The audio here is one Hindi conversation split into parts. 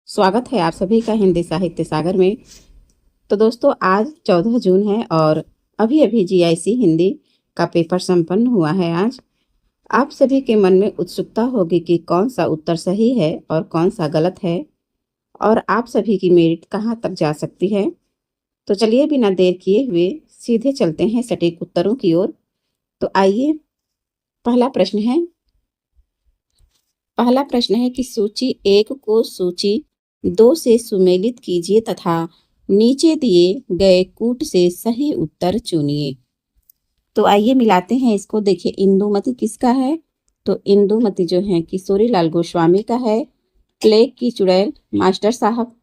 स्वागत है आप सभी का हिंदी साहित्य सागर में। तो दोस्तों, आज 14 जून है और अभी अभी जीआईसी हिंदी का पेपर संपन्न हुआ है। आज आप सभी के मन में उत्सुकता होगी कि कौन सा उत्तर सही है और कौन सा गलत है और आप सभी की मेरिट कहाँ तक जा सकती है। तो चलिए बिना देर किए हुए सीधे चलते हैं सटीक उत्तरों की ओर। तो आइए, पहला प्रश्न है कि सूची 1 को सूची 2 से सुमेलित कीजिए तथा नीचे दिए गए कूट से सही उत्तर चुनिए। तो आइए मिलाते हैं इसको। देखिए, इंदुमती किसका है? तो इंदुमती जो है किशोरी लाल गोस्वामी का है। प्लेग की चुड़ैल मास्टर साहब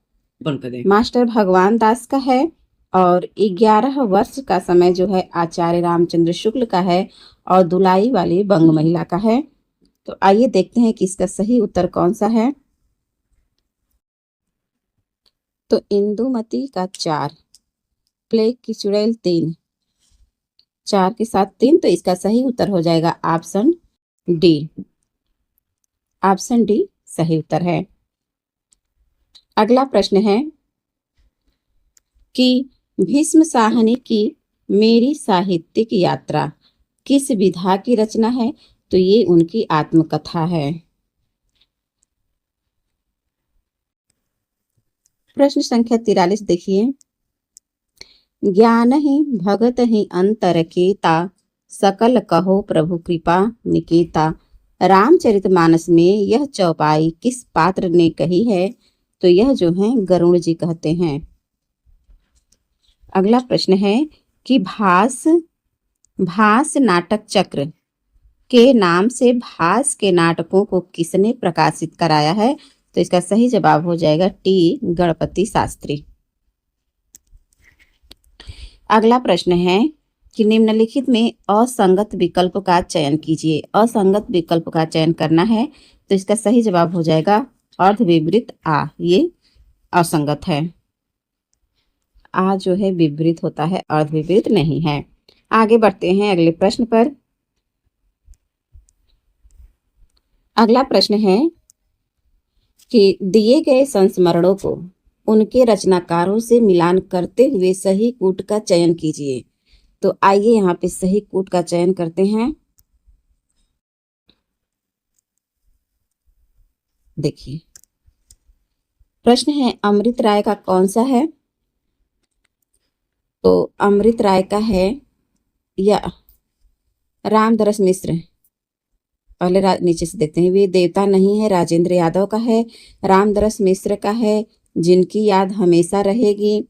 मास्टर भगवान दास का है। और 11 वर्ष का समय जो है आचार्य रामचंद्र शुक्ल का है और दुलाई वाली बंग महिला का है। तो आइए देखते हैं कि इसका सही उत्तर कौन सा है। तो इंदुमती का 4, प्लेग की चुड़ैल 3, 4 के साथ 3, तो इसका सही उत्तर हो जाएगा ऑप्शन डी। ऑप्शन डी सही उत्तर है। अगला प्रश्न है कि भीष्म साहनी की मेरी साहित्यिक यात्रा किस विधा की रचना है? तो ये उनकी आत्मकथा है। प्रश्न संख्या 43 देखिए। ज्ञान ही भगत ही अंतर केता, सकल कहो प्रभु कृपा निकेता। रामचरितमानस में यह चौपाई किस पात्र ने कही है? तो यह जो है गरुड़ जी कहते हैं। अगला प्रश्न है कि भास नाटक चक्र के नाम से भास के नाटकों को किसने प्रकाशित कराया है? तो इसका सही जवाब हो जाएगा टी गणपति शास्त्री। अगला प्रश्न है कि निम्नलिखित में असंगत विकल्प का चयन कीजिए। असंगत विकल्प का चयन करना है, तो इसका सही जवाब हो जाएगा अर्धविपरीत आ। ये असंगत है। आ जो है विपरीत होता है, अर्धविपरीत नहीं है। आगे बढ़ते हैं अगले प्रश्न पर। अगला प्रश्न है कि दिए गए संस्मरणों को उनके रचनाकारों से मिलान करते हुए सही कूट का चयन कीजिए। तो आइए यहाँ पे सही कूट का चयन करते हैं। देखिए, प्रश्न है अमृत राय का कौन सा है? तो अमृत राय का है या रामदरस मिश्र। पहले नीचे से देखते हैं। वे देवता नहीं है, राजेंद्र यादव का है। रामदरस मिश्र का है जिनकी याद हमेशा रहेगी।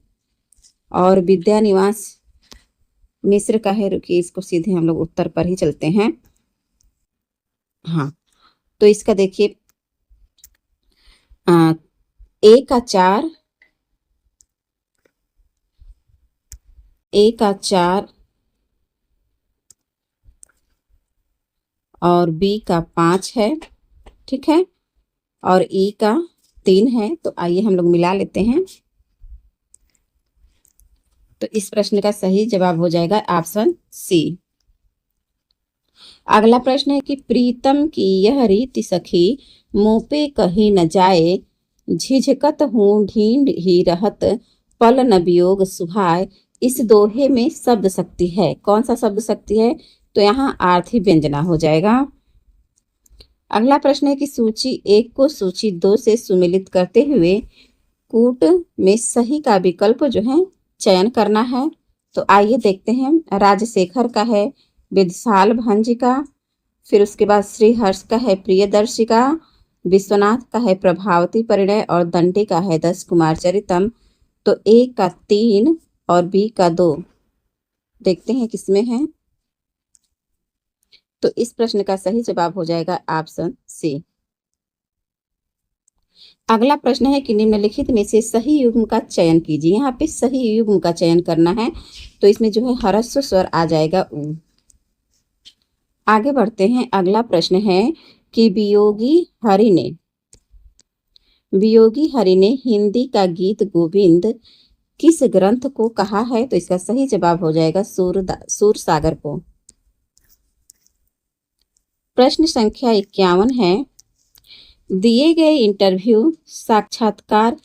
और विद्या निवास मिश्र का है। रुकिए, इसको सीधे हम लोग उत्तर पर ही चलते हैं। हाँ, तो इसका देखिए, ए का 4, और बी का 5 है, ठीक है, और ई का 3 है। तो आइए हम लोग मिला लेते हैं। तो इस प्रश्न का सही जवाब हो जाएगा ऑप्शन सी। अगला प्रश्न है कि प्रीतम की यह रीति सखी मुँह पे कही न जाए, झिझकत हूँ ढींढ ही रहत, पल न वियोग सुहाय। इस दोहे में शब्द शक्ति है। कौन सा शब्द शक्ति है? तो यहाँ आर्थी व्यंजना हो जाएगा। अगला प्रश्न है कि सूची 1 को सूची 2 से सुमेलित करते हुए कूट में सही का विकल्प जो है चयन करना है। तो आइए देखते हैं। राजशेखर का है विदशाल भंज का, फिर उसके बाद श्रीहर्ष का है प्रियदर्शी का, विश्वनाथ का है प्रभावती परिणय और दंडी का है 10 कुमार चरितम। तो ए का 3 और बी का 2 देखते हैं किसमें है। तो इस प्रश्न का सही जवाब हो जाएगा ऑप्शन सी। अगला प्रश्न है कि निम्नलिखित में से सही युग्म का चयन कीजिए। यहाँ पे सही युग्म का चयन करना है, तो इसमें जो है ह्रस्व स्वर आ जाएगा उ। आगे बढ़ते हैं। अगला प्रश्न है कि वियोगी हरि ने हिंदी का गीत गोविंद किस ग्रंथ को कहा है? तो इसका सही जवाब हो जाएगा सूरसागर को। प्रश्न संख्या 51 है दिए गए इंटरव्यू साक्षात्कार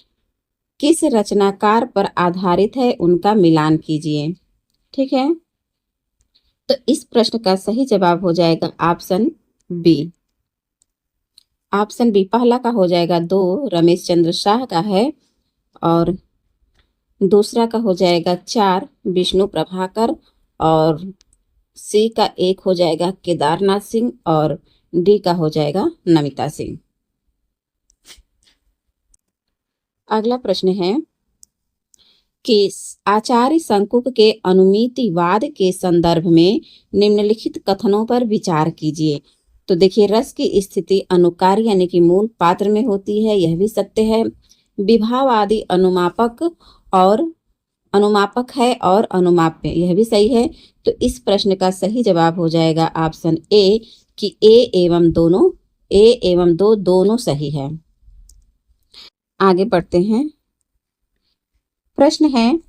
किस रचनाकार पर आधारित है, उनका मिलान कीजिए। ठीक है, तो इस प्रश्न का सही जवाब हो जाएगा ऑप्शन बी। ऑप्शन बी पहला का हो जाएगा 2 रमेश चंद्र शाह का है, और दूसरा का हो जाएगा 4 विष्णु प्रभाकर, और सी का 1 हो जाएगा केदारनाथ सिंह, और डी का हो जाएगा नमिता सिंह। अगला प्रश्न है कि आचार्य शंकुक के अनुमितिवाद के संदर्भ में निम्नलिखित कथनों पर विचार कीजिए। तो देखिए, रस की स्थिति अनुकार यानी कि मूल पात्र में होती है, यह भी सत्य है। विभावादि अनुमापक है और अनुमाप्य, यह भी सही है। तो इस प्रश्न का सही जवाब हो जाएगा ऑप्शन ए कि ए एवं दो दोनों सही है। आगे बढ़ते हैं। प्रश्न है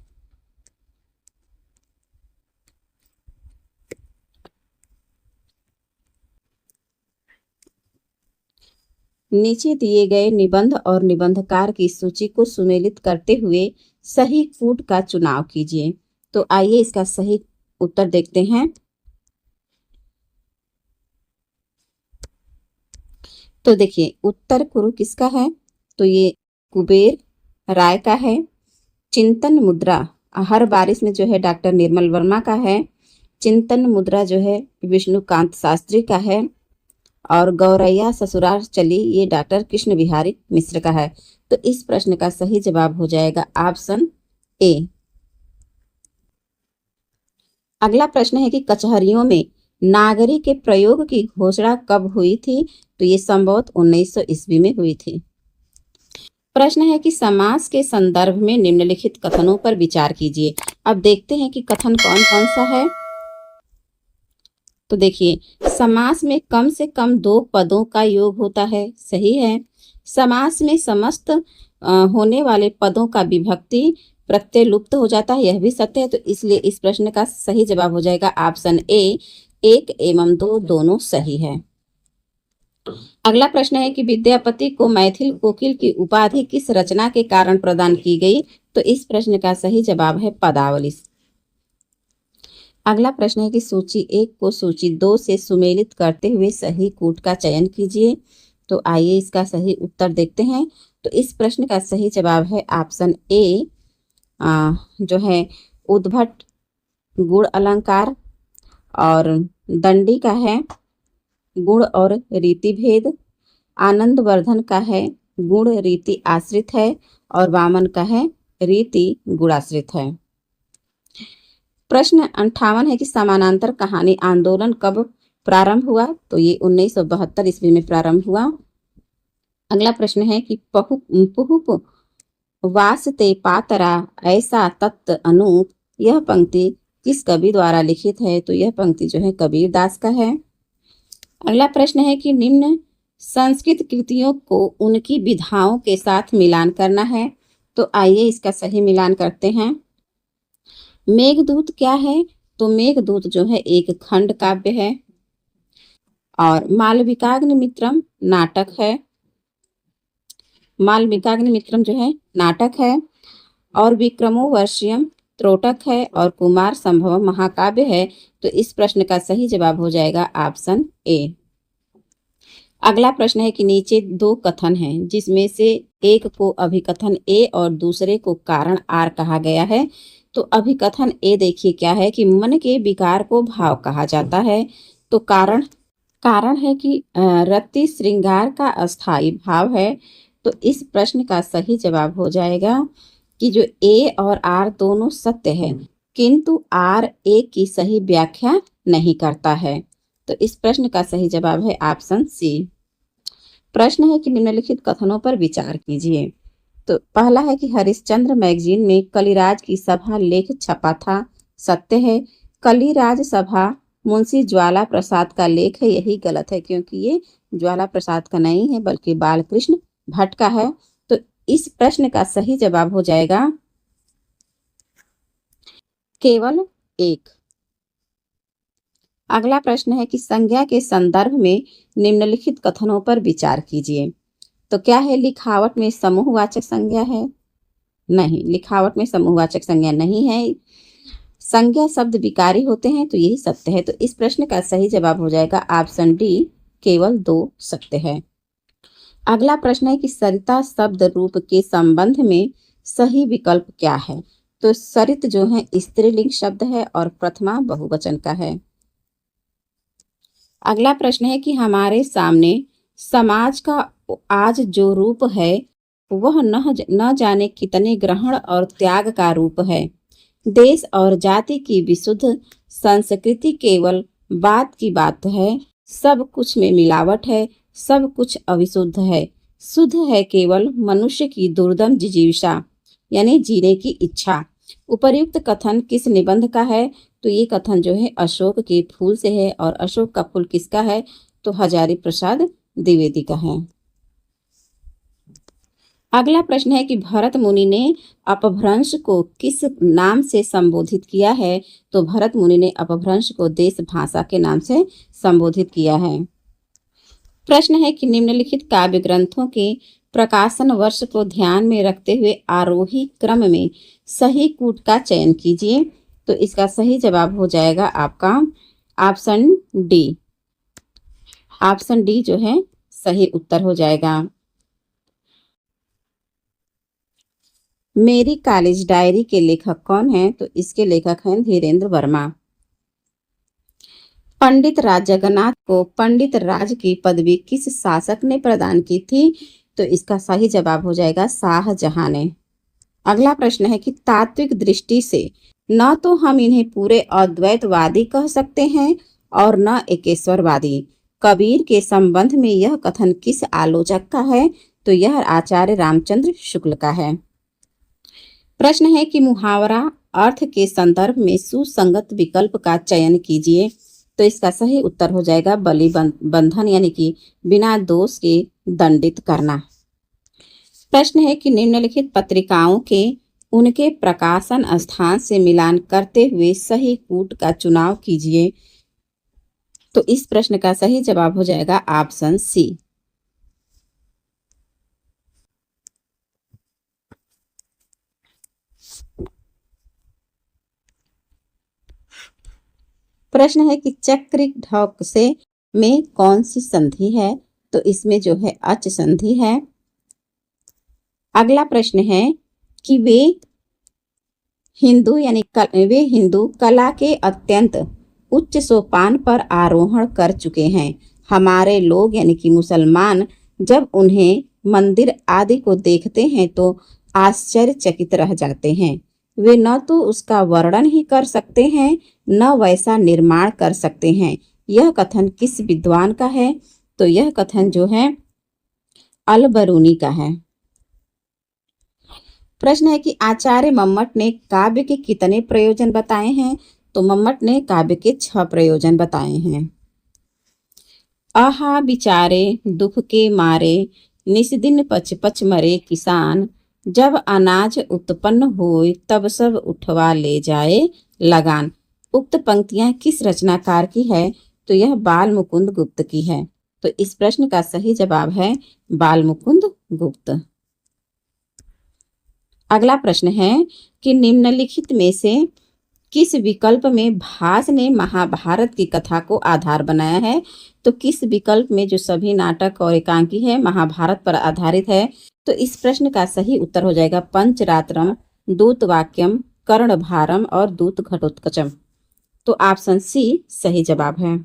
नीचे दिए गए निबंध और निबंधकार की सूची को सुमेलित करते हुए सही कूट का चुनाव कीजिए। तो आइए इसका सही उत्तर देखते हैं। तो देखिए, उत्तर कुरु किसका है, तो ये कुबेर राय का है। चिंतन मुद्रा हर बारिश में जो है डॉक्टर निर्मल वर्मा का है। चिंतन मुद्रा जो है विष्णुकांत शास्त्री का है। और गौरैया ससुराल चली ये डॉक्टर कृष्ण बिहारी मिश्र का है। तो इस प्रश्न का सही जवाब हो जाएगा ऑप्शन ए। अगला प्रश्न है कि कचहरियों में नागरी के प्रयोग की घोषणा कब हुई थी, तो ये संभवतः 1900 ईस्वी में हुई थी। प्रश्न है कि समास के संदर्भ में निम्नलिखित कथनों पर विचार कीजिए। अब देखते हैं कि कथन कौन कौन सा है। तो देखिए, समास में कम से कम 2 पदों का योग होता है, सही है। समास में समस्त होने वाले पदों का विभक्ति प्रत्यय लुप्त हो जाता है, यह भी सत्य है। तो इसलिए इस प्रश्न का सही जवाब हो जाएगा ऑप्शन ए 1 एवं 2 दोनों सही है। अगला प्रश्न है कि विद्यापति को मैथिल कोकिल की उपाधि किस रचना के कारण प्रदान की गई, तो इस प्रश्न का सही जवाब है पदावली। अगला प्रश्न है कि सूची 1 को सूची 2 से सुमेलित करते हुए सही कूट का चयन कीजिए। तो आइए इसका सही उत्तर देखते हैं। तो इस प्रश्न का सही जवाब है ऑप्शन ए जो है उद्भट गुण अलंकार, और दंडी का है गुण और रीति भेद, आनंदवर्धन का है गुण रीति आश्रित है, और वामन का है रीति गुणाश्रित है। प्रश्न 58 है कि समानांतर कहानी आंदोलन कब प्रारंभ हुआ, तो ये 1972 ईस्वी में प्रारंभ हुआ। अगला प्रश्न है कि पुहुप वासते पातरा ऐसा तत्त अनूप, यह पंक्ति किस कवि द्वारा लिखित है, तो यह पंक्ति जो है कबीर दास का है। अगला प्रश्न है कि निम्न संस्कृत कृतियों को उनकी विधाओं के साथ मिलान करना है। तो आइए इसका सही मिलान करते हैं। मेघदूत क्या है, तो मेघदूत जो है एक खंड काव्य है, और मालविकाग्निमित्रम नाटक है। मालविकाग्निमित्रम जो है नाटक है, और विक्रमोर्वशीयम त्रोटक है, और कुमार संभवम महाकाव्य है। तो इस प्रश्न का सही जवाब हो जाएगा ऑप्शन ए। अगला प्रश्न है कि नीचे 2 कथन हैं, जिसमें से एक को अभिकथन ए और दूसरे को कारण आर कहा गया है। तो अभिकथन ए देखिए क्या है कि मन के विकार को भाव कहा जाता है। तो कारण है कि रति श्रृंगार का अस्थाई भाव है। तो इस प्रश्न का सही जवाब हो जाएगा कि जो ए और आर दोनों सत्य है, किंतु आर ए की सही व्याख्या नहीं करता है। तो इस प्रश्न का सही जवाब है ऑप्शन सी। प्रश्न है कि निम्नलिखित कथनों पर विचार कीजिए। तो पहला है कि हरिश्चंद्र मैगजीन में कलिराज की सभा लेख छपा था, सत्य है। कलिराज सभा मुंशी ज्वाला प्रसाद का लेख है, यही गलत है, क्योंकि ये ज्वाला प्रसाद का नहीं है बल्कि बालकृष्ण भट्ट का है। तो इस प्रश्न का सही जवाब हो जाएगा केवल 1। अगला प्रश्न है कि संज्ञा के संदर्भ में निम्नलिखित कथनों पर विचार कीजिए। तो क्या है, लिखावट में समूहवाचक संज्ञा है? नहीं, लिखावट में समूहवाचक संज्ञा नहीं है। संज्ञा शब्द विकारी होते हैं, तो यही सत्य है। तो इस प्रश्न का सही जवाब हो जाएगा ऑप्शन डी, केवल 2 सत्य है। अगला प्रश्न है कि सरिता शब्द रूप के संबंध में सही विकल्प क्या है? तो सरित जो है स्त्रीलिंग शब्द है और प्रथमा बहुवचन का है। अगला प्रश्न है कि हमारे सामने समाज का आज जो रूप है वह न जाने कितने ग्रहण और त्याग का रूप है। देश और जाति की विशुद्ध संस्कृति केवल बात की बात है, सब कुछ में मिलावट है, सब कुछ अविशुद्ध है, शुद्ध है केवल मनुष्य की दुर्दम जिजीविषा यानी जीने की इच्छा। उपर्युक्त कथन किस निबंध का है? तो ये कथन जो है अशोक के फूल से है, और अशोक का फूल किसका है? तो हजारी प्रसाद द्विवेदी का है। अगला प्रश्न है कि भरत मुनि ने अपभ्रंश को किस नाम से संबोधित किया है? तो भरत मुनि ने अपभ्रंश को देश भाषा के नाम से संबोधित किया है। प्रश्न है कि निम्नलिखित काव्य ग्रंथों के प्रकाशन वर्ष को ध्यान में रखते हुए आरोही क्रम में सही कूट का चयन कीजिए। तो इसका सही जवाब हो जाएगा आपका ऑप्शन डी। ऑप्शन डी जो है सही उत्तर हो जाएगा। मेरी कॉलेज डायरी के लेखक कौन है? तो इसके लेखक हैं धीरेन्द्र वर्मा। पंडित राज जगन्नाथ को पंडित राज की पदवी किस शासक ने प्रदान की थी? तो इसका सही जवाब हो जाएगा शाहजहां ने। अगला प्रश्न है कि तात्विक दृष्टि से न तो हम इन्हें पूरे अद्वैतवादी कह सकते हैं और न एकेश्वरवादी। कबीर के संबंध में यह कथन किस आलोचक का है? तो यह आचार्य रामचंद्र शुक्ल का है। प्रश्न है कि मुहावरा अर्थ के संदर्भ में सुसंगत विकल्प का चयन कीजिए। तो इसका सही उत्तर हो जाएगा बलि बंधन यानी कि बिना दोष के दंडित करना। प्रश्न है कि निम्नलिखित पत्रिकाओं के उनके प्रकाशन स्थान से मिलान करते हुए सही कूट का चुनाव कीजिए। तो इस प्रश्न का सही जवाब हो जाएगा ऑप्शन सी। प्रश्न है कि चक्रिक ढौक से में कौन सी संधि है? तो इसमें जो है अच संधि है। अगला प्रश्न है कि वे हिंदू कला के अत्यंत उच्च सोपान पर आरोहण कर चुके हैं। हमारे लोग यानी कि मुसलमान जब उन्हें मंदिर आदि को देखते हैं तो आश्चर्यचकित रह जाते हैं। वे न तो उसका वर्णन ही कर सकते हैं न वैसा निर्माण कर सकते हैं। यह कथन किस विद्वान का है? तो यह कथन जो है अल बरूनी का है। प्रश्न है कि आचार्य मम्मट ने काव्य के कितने प्रयोजन बताए हैं? तो मम्मट ने काव्य के 6 प्रयोजन बताए हैं। आहा बिचारे दुख के मारे, निस्दिन पच पच मरे किसान, जब अनाज उत्पन्न होए तब सब उठवा ले जाए लगान। उक्त पंक्तियां किस रचनाकार की है? तो यह बाल मुकुंद गुप्त की है। तो इस प्रश्न का सही जवाब है बाल मुकुंद गुप्त। अगला प्रश्न है कि निम्नलिखित में से किस विकल्प में भास ने महाभारत की कथा को आधार बनाया है? तो किस विकल्प में जो सभी नाटक और एकांकी है महाभारत पर आधारित है? तो इस प्रश्न का सही उत्तर हो जाएगा पंचरात्रम, दूत वाक्यम, कर्ण भारम और दूत घटोत्कचम। तो ऑप्शन सी सही जवाब है।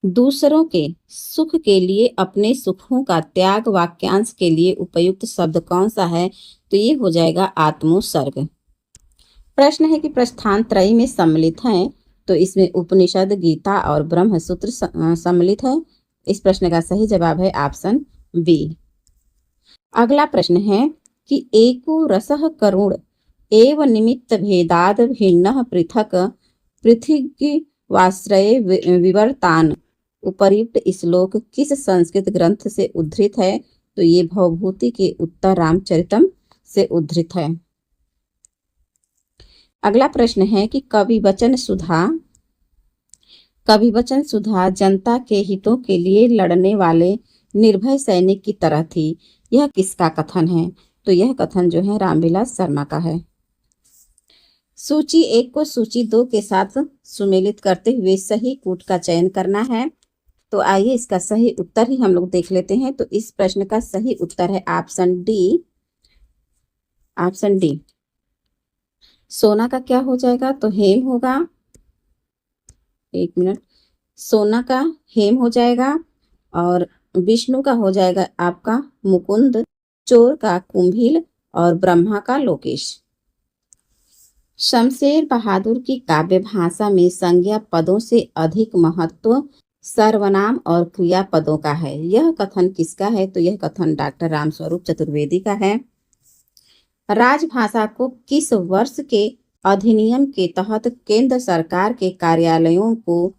दूसरों के सुख के लिए अपने सुखों का त्याग वाक्यांश के लिए उपयुक्त शब्द कौन सा है? तो ये हो जाएगा आत्मोसर्ग। प्रश्न है कि प्रस्थान त्रयी में सम्मिलित हैं। तो इसमें उपनिषद, गीता और ब्रह्मसूत्र सम्मिलित है। इस प्रश्न का सही जवाब है ऑप्शन बी। अगला प्रश्न है कि एको रसः करुण एव निमित्त भेदाद भिन्नः पृथक पृथ्वीवाश्रये विवर्तान। उपर्युक्त श्लोक किस संस्कृत ग्रंथ से उद्धृत है? तो ये भवभूति के उत्तर रामचरितम से उद्धृत है। अगला प्रश्न है कि कविवचन सुधा जनता के हितों के लिए लड़ने वाले निर्भय सैनिक की तरह थी। यह किसका कथन है? तो यह कथन जो है रामविलास शर्मा का है। सूची 1 को सूची 2 के साथ सुमेलित करते हुए सही कूट का चयन करना है। तो आइए इसका सही उत्तर ही हम लोग देख लेते हैं। तो इस प्रश्न का सही उत्तर है ऑप्शन डी। Option D. सोना का क्या हो जाएगा? तो हेम होगा। 1 मिनट। सोना का हेम हो जाएगा और विष्णु का हो जाएगा आपका मुकुंद, चोर का कुंभील और ब्रह्मा का लोकेश। शमशेर बहादुर की काव्य भाषा में संज्ञा पदों से अधिक महत्व सर्वनाम और क्रियापदों का है। यह कथन किसका है? तो यह कथन डॉक्टर रामस्वरूप चतुर्वेदी का है। राजभाषा को किस वर्ष के अधिनियम के तहत केंद्र सरकार के कार्यालयों को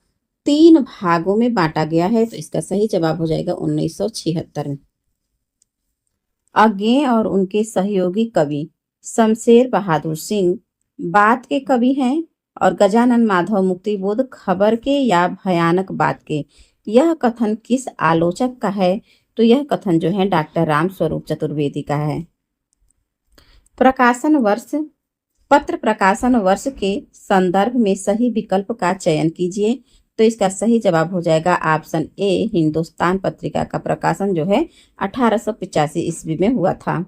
3 भागों में बांटा गया है? तो इसका सही जवाब हो जाएगा 1976 में। अज्ञेय और उनके सहयोगी कवि शमशेर बहादुर सिंह बात के कवि हैं और गजानन माधव मुक्तिबोध खबर के या भयानक बात के। यह कथन किस आलोचक का है? तो यह कथन जो है डॉक्टर रामस्वरूप चतुर्वेदी का है। प्रकाशन वर्ष, पत्र प्रकाशन वर्ष के संदर्भ में सही विकल्प का चयन कीजिए। तो इसका सही जवाब हो जाएगा ऑप्शन ए। हिंदुस्तान पत्रिका का प्रकाशन जो है 1885 ईस्वी में हुआ था।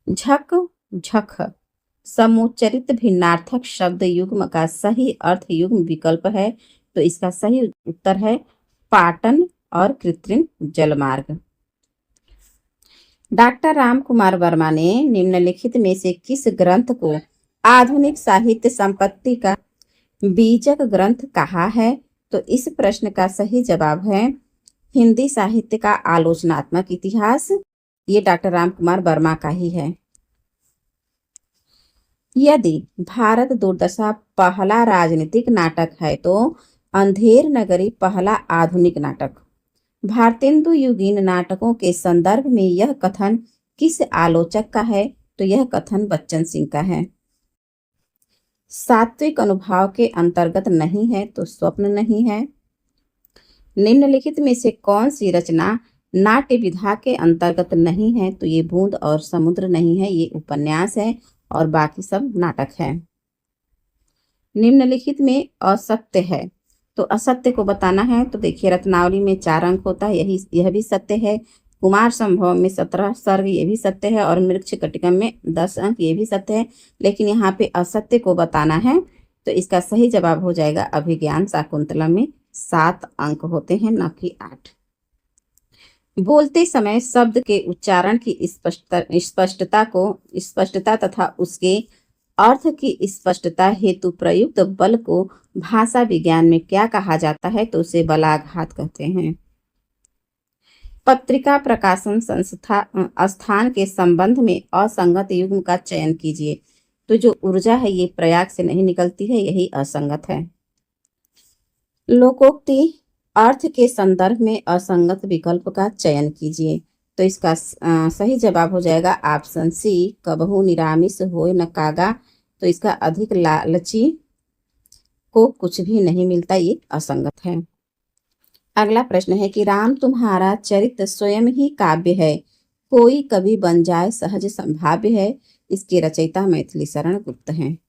झक झख समुच्चरित भिन्नार्थक शब्द युग्म का सही अर्थ युग्म विकल्प है। तो इसका सही उत्तर है पाटन और कृत्रिम जलमार्ग। डॉक्टर राम कुमार वर्मा ने निम्नलिखित में से किस ग्रंथ को आधुनिक साहित्य संपत्ति का बीजक ग्रंथ कहा है? तो इस प्रश्न का सही जवाब है हिंदी साहित्य का आलोचनात्मक इतिहास। ये डॉक्टर राम कुमार वर्मा का ही है। यदि भारत दुर्दशा पहला राजनीतिक नाटक है तो अंधेर नगरी पहला आधुनिक नाटक। भारतेंदु युगीन नाटकों के संदर्भ में यह कथन किस आलोचक का है? तो यह कथन बच्चन सिंह का है। सात्विक अनुभाव के अंतर्गत नहीं है तो स्वप्न नहीं है। निम्नलिखित में से कौन सी रचना नाट्य विधा के अंतर्गत नहीं है? तो ये बूंद और समुद्र नहीं है, ये उपन्यास है और बाकी सब नाटक है। निम्नलिखित में असत्य है तो असत्य को बताना है। तो देखिए रत्नावली में 4 अंक होता है, यह भी सत्य है। कुमार संभव में 17 सर्ग, ये भी सत्य है। और मृक्ष कटिकम में 10 अंक, ये भी सत्य है। लेकिन यहाँ पे असत्य को बताना है तो इसका सही जवाब हो जाएगा अभिज्ञान शाकुंतला में 7 अंक होते हैं, न कि 8। बोलते समय शब्द के उच्चारण की स्पष्टता तथा उसके अर्थ की स्पष्टता हेतु प्रयुक्त बल को भाषा विज्ञान में क्या कहा जाता है? तो उसे बलाघात कहते हैं। पत्रिका प्रकाशन संस्था स्थान के संबंध में असंगत युग्म का चयन कीजिए। तो जो ऊर्जा है ये प्रयाग से नहीं निकलती है, यही असंगत है। लोकोक्ति अर्थ के संदर्भ में असंगत विकल्प का चयन कीजिए। तो इसका सही जवाब हो जाएगा ऑप्शन सी। कबहू निरामिष होय न कागा। तो इसका अधिक लालची को कुछ भी नहीं मिलता, ये असंगत है। अगला प्रश्न है कि राम तुम्हारा चरित्र स्वयं ही काव्य है, कोई कवि बन जाए सहज संभाव्य है। इसके रचयिता मैथिली शरण गुप्त हैं।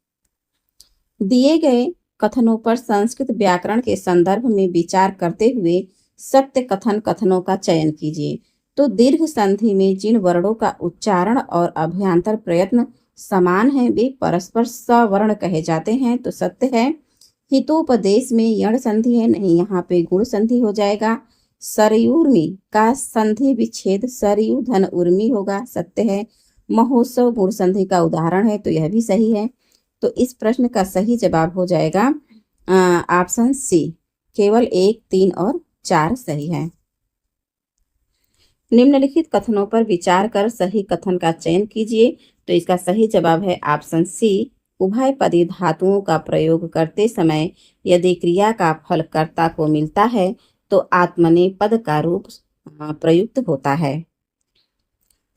दिए गए कथनों पर संस्कृत व्याकरण के संदर्भ में विचार करते हुए सत्य कथनों का चयन कीजिए। तो दीर्घ संधि में जिन वर्णों का उच्चारण और अभ्यांतर प्रयत्न समान है वे परस्पर सवर्ण कहे जाते हैं। तो सत्य है। हितोपदेश में यण संधि है, नहीं, यहाँ पे गुण संधि हो जाएगा। सरयूर्मी का संधि विच्छेद सरयू धन उर्मी होगा, सत्य है। महोत्सव गुण संधि का उदाहरण है, तो यह भी सही है। तो इस प्रश्न का सही जवाब हो जाएगा ऑप्शन सी। केवल 1, 3 और 4 सही है। निम्नलिखित कथनों पर विचार कर सही कथन का चयन कीजिए। तो इसका सही जवाब है ऑप्शन सी। उभयपदी धातुओं का प्रयोग करते समय यदि क्रिया का फल कर्ता को मिलता है तो आत्मनेपद का रूप प्रयुक्त होता है।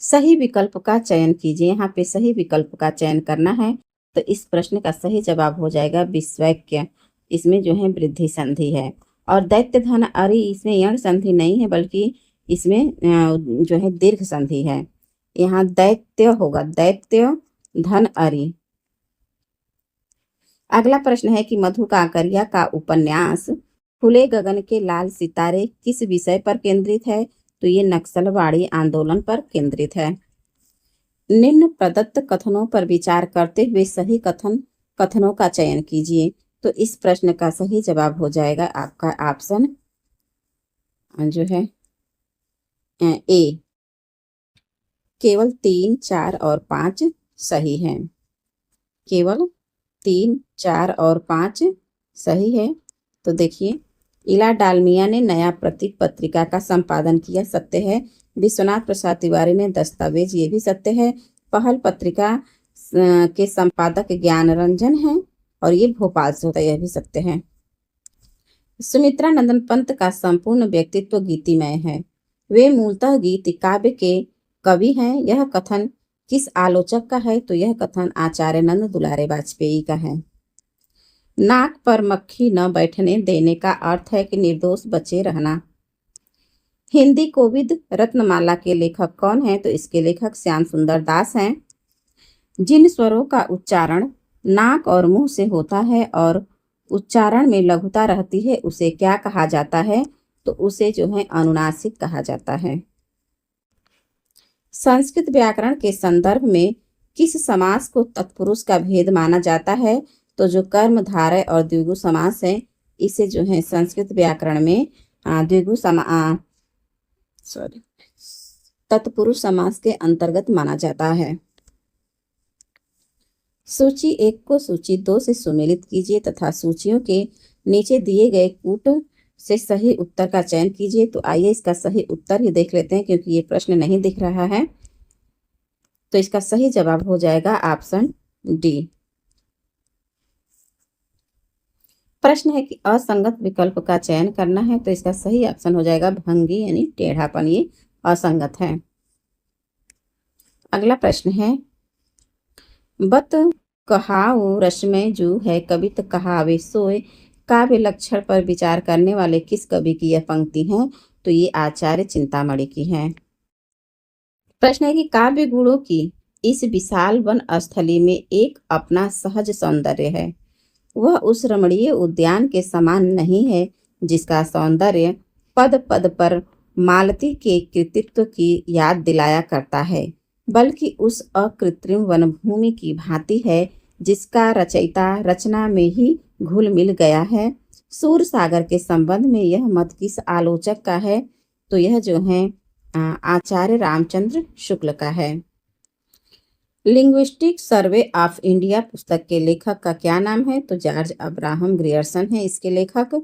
सही विकल्प का चयन कीजिए। यहाँ पे सही विकल्प का चयन करना है। तो इस प्रश्न का सही जवाब हो जाएगा विश्वैक्य। इसमें जो है वृद्धि संधि है। और दैत्य धन अरि, इसमें यण संधि नहीं है बल्कि इसमें जो है दीर्घ संधि है। यहाँ दैत्य होगा, दैत्य धन अरि। अगला प्रश्न है कि मधु काकरिया का उपन्यास खुले गगन के लाल सितारे किस विषय पर केंद्रित है? तो ये नक्सलवाड़ी आंदोलन पर केंद्रित है। निम्न प्रदत्त कथनों पर विचार करते हुए सही कथनों का चयन कीजिए। तो इस प्रश्न का सही जवाब हो जाएगा आपका ऑप्शन जो है ए। केवल 3, 4 और 5 सही है। केवल 3, 4 और 5 सही है। तो देखिए, इला डालमिया ने नया प्रतीक पत्रिका का संपादन किया, सत्य है। विश्वनाथ प्रसाद तिवारी ने दस्तावेज, ये भी सत्य है। पहल पत्रिका के संपादक ज्ञान रंजन हैं और ये भोपाल से होता है, यह भी सत्य है। सुमित्रा नंदन पंत का संपूर्ण व्यक्तित्व गीतिमय है। वे मूलतः गीत काव्य के कवि हैं। यह कथन किस आलोचक का है? तो यह कथन आचार्य नंद दुलारे वाजपेयी का है। नाक पर मक्खी न बैठने देने का अर्थ है कि निर्दोष बचे रहना। हिंदी कोविद रत्नमाला के लेखक कौन है? तो इसके लेखक श्याम सुंदर दास हैं। जिन स्वरों का उच्चारण नाक और मुंह से होता है और उच्चारण में लघुता रहती है, उसे क्या कहा जाता है? तो उसे जो है अनुनासिक कहा जाता है। संस्कृत व्याकरण के संदर्भ में किस समास को तत्पुरुष का भेद माना जाता है? तो जो कर्मधारय और द्विगु समास है, इसे जो है संस्कृत व्याकरण में तत्पुरुष समास के अंतर्गत माना जाता है। सूची 1 को सूची 2 से सुमेलित कीजिए तथा सूचियों के नीचे दिए गए कूट से सही उत्तर का चयन कीजिए। तो आइए इसका सही उत्तर ही देख लेते हैं, क्योंकि ये प्रश्न नहीं दिख रहा है। तो इसका सही जवाब हो जाएगा ऑप्शन डी। प्रश्न है कि असंगत विकल्प का चयन करना है। तो इसका सही ऑप्शन हो जाएगा भंगी, यानी टेढ़ापन, ये असंगत है। अगला प्रश्न है, बत कहाऊ रसमय जू है, कवित कहावे सोए, काव्य लक्षण पर विचार करने वाले किस कवि की यह पंक्ति है? तो ये आचार्य चिंतामणि की है। प्रश्न है कि काव्य गुणों की इस विशाल वन स्थली में एक अपना सहज सौंदर्य है। वह उस रमणीय उद्यान के समान नहीं है जिसका सौंदर्य पद पद पर मालती के कृतित्व की याद दिलाया करता है, बल्कि उस अकृत्रिम वनभूमि की भांति है जिसका रचयिता रचना में ही घुल मिल गया है। सूर सागर के संबंध में यह मत किस आलोचक का है? तो यह जो है आचार्य रामचंद्र शुक्ल का है। लिंग्विस्टिक सर्वे ऑफ इंडिया पुस्तक के लेखक का क्या नाम है? तो जॉर्ज अब्राहम ग्रियर्सन है इसके लेखक।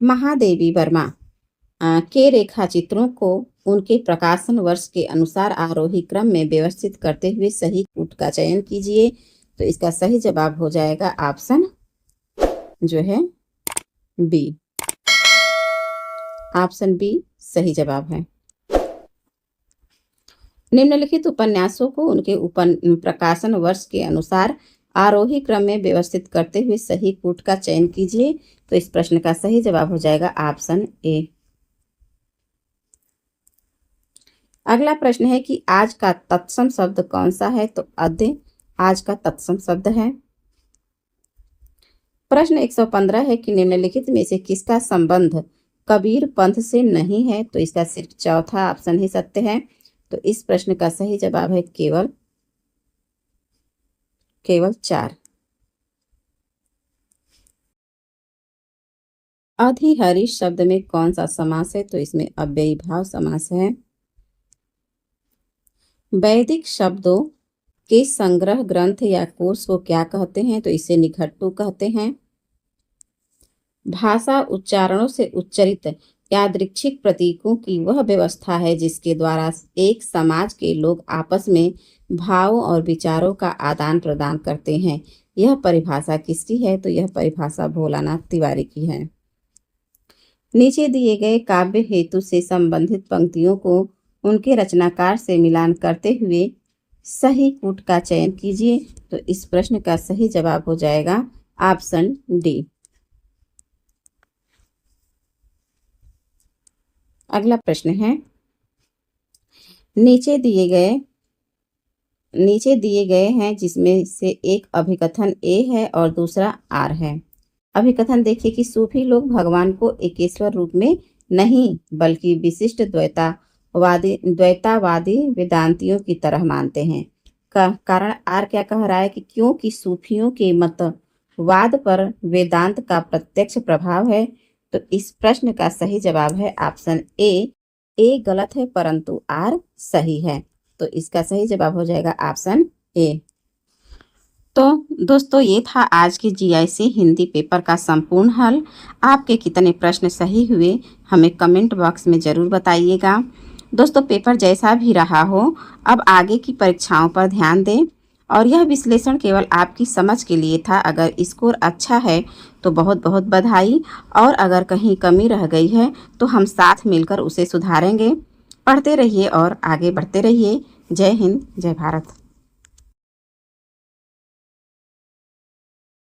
महादेवी वर्मा के रेखाचित्रों को उनके प्रकाशन वर्ष के अनुसार आरोही क्रम में व्यवस्थित करते हुए सही कूट का चयन कीजिए। तो इसका सही जवाब हो जाएगा ऑप्शन जो है बी। ऑप्शन बी सही जवाब है। निम्नलिखित उपन्यासों को उनके प्रकाशन वर्ष के अनुसार आरोही क्रम में व्यवस्थित करते हुए सही कूट का चयन कीजिए। तो इस प्रश्न का सही जवाब हो जाएगा ऑप्शन ए। अगला प्रश्न है कि आज का तत्सम शब्द कौन सा है? तो अद्य आज का तत्सम शब्द है। प्रश्न 115 है कि निम्नलिखित में से किसका संबंध कबीर पंथ से नहीं है? तो इसका सिर्फ चौथा ऑप्शन ही सत्य है। तो इस प्रश्न का सही जवाब है केवल 4। अधिहरि शब्द में कौन सा समास है? तो इसमें अव्ययी भाव समास है। वैदिक शब्दों के संग्रह ग्रंथ या कोर्स को क्या कहते हैं? तो इसे निघट्टू कहते हैं। भाषा उच्चारणों से उच्चरित यादृच्छिक प्रतीकों की वह व्यवस्था है जिसके द्वारा एक समाज के लोग आपस में भावों और विचारों का आदान प्रदान करते हैं। यह परिभाषा किसकी है? तो यह परिभाषा भोलानाथ तिवारी की है। नीचे दिए गए काव्य हेतु से संबंधित पंक्तियों को उनके रचनाकार से मिलान करते हुए सही कूट का चयन कीजिए। तो इस प्रश्न का सही जवाब हो जाएगा ऑप्शन डी। अगला प्रश्न है, नीचे दिए गए हैं जिसमें से एक अभिकथन ए है और दूसरा आर है। अभिकथन देखिए कि सूफी लोग भगवान को एकेश्वर रूप में नहीं बल्कि विशिष्ट द्वैतावादी वेदांतियों की तरह मानते हैं। का कारण आर क्या कह रहा है कि क्योंकि सूफियों के मतवाद पर वेदांत का प्रत्यक्ष प्रभाव है। तो इस प्रश्न का सही जवाब है ऑप्शन ए गलत है परंतु आर सही है। तो इसका सही जवाब हो जाएगा ऑप्शन ए। तो दोस्तों ये था आज के जीआईसी हिंदी पेपर का संपूर्ण हल। आपके कितने प्रश्न सही हुए हमें कमेंट बॉक्स में ज़रूर बताइएगा। दोस्तों पेपर जैसा भी रहा हो, अब आगे की परीक्षाओं पर ध्यान दें और यह विश्लेषण केवल आपकी समझ के लिए था। अगर स्कोर अच्छा है तो बहुत बहुत बधाई, और अगर कहीं कमी रह गई है तो हम साथ मिलकर उसे सुधारेंगे। पढ़ते रहिए और आगे बढ़ते रहिए। जय हिंद, जय भारत।